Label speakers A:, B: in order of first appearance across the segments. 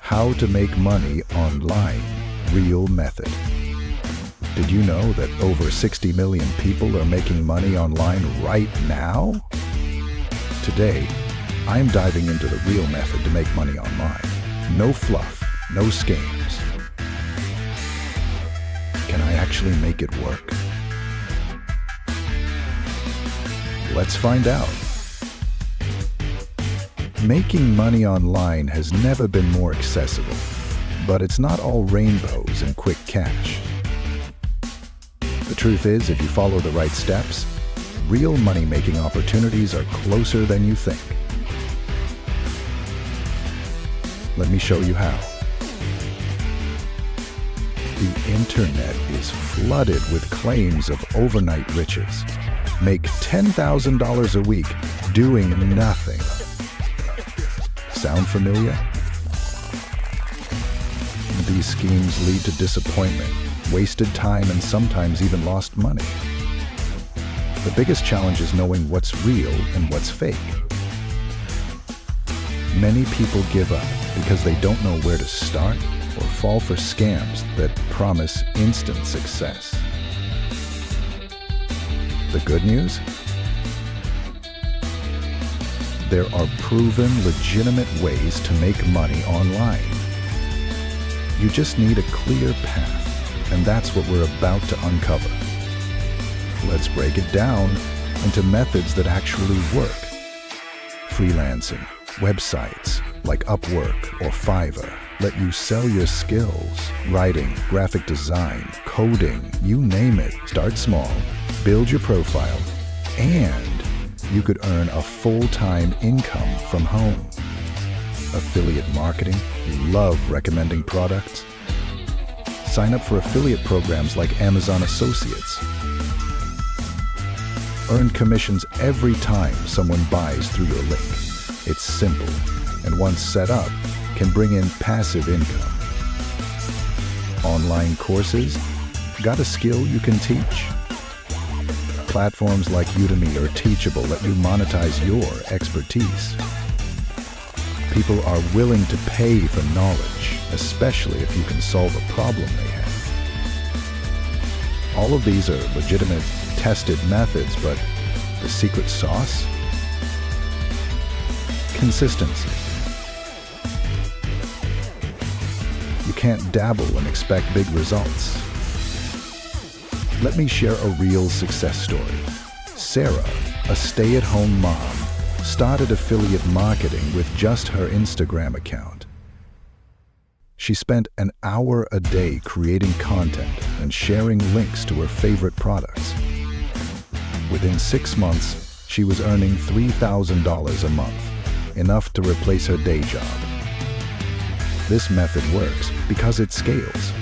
A: How to make money online, real method. Did you know that over 60 million people are making money online right now? Today, I'm diving into the real method to make money online. No fluff, no scams. Can I actually make it work? Let's find out. Making money online has never been more accessible, but it's not all rainbows and quick cash. The truth is, if you follow the right steps, real money-making opportunities are closer than you think. Let me show you how. The internet is flooded with claims of overnight riches. Make $10,000 a week doing nothing. Sound familiar? These schemes lead to disappointment, wasted time, and sometimes even lost money. The biggest challenge is knowing what's real and what's fake. Many people give up because they don't know where to start or fall for scams that promise instant success. The good news? There are proven, legitimate ways to make money online. You just need a clear path, and that's what we're about to uncover. Let's break it down into methods that actually work. Freelancing, websites like Upwork or Fiverr let you sell your skills. Writing, graphic design, coding, you name it. Start small, build your profile, and you could earn a full-time income from home. Affiliate marketing, you love recommending products? Sign up for affiliate programs like Amazon Associates. Earn commissions every time someone buys through your link. It's simple, and once set up, can bring in passive income. Online courses? Got a skill you can teach? Platforms like Udemy or Teachable let you monetize your expertise. People are willing to pay for knowledge, especially if you can solve a problem they have. All of these are legitimate, tested methods, but the secret sauce? Consistency. You can't dabble and expect big results. Let me share a real success story. Sarah, a stay-at-home mom, started affiliate marketing with just her Instagram account. She spent an hour a day creating content and sharing links to her favorite products. Within 6 months, she was earning $3,000 a month, enough to replace her day job. This method works because it scales.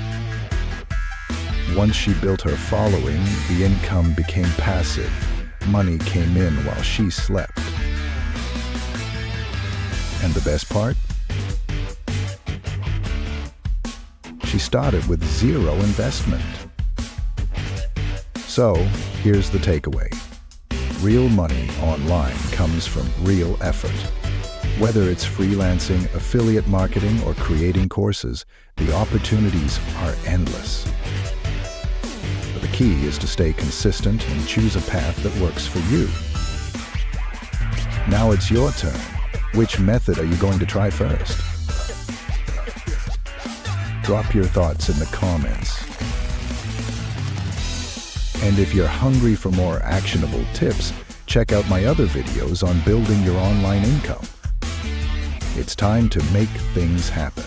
A: Once she built her following, the income became passive. Money came in while she slept. And the best part? She started with zero investment. So, here's the takeaway. Real money online comes from real effort. Whether it's freelancing, affiliate marketing, or creating courses, the opportunities are endless. But the key is to stay consistent and choose a path that works for you. Now it's your turn. Which method are you going to try first? Drop your thoughts in the comments. And if you're hungry for more actionable tips, check out my other videos on building your online income. It's time to make things happen.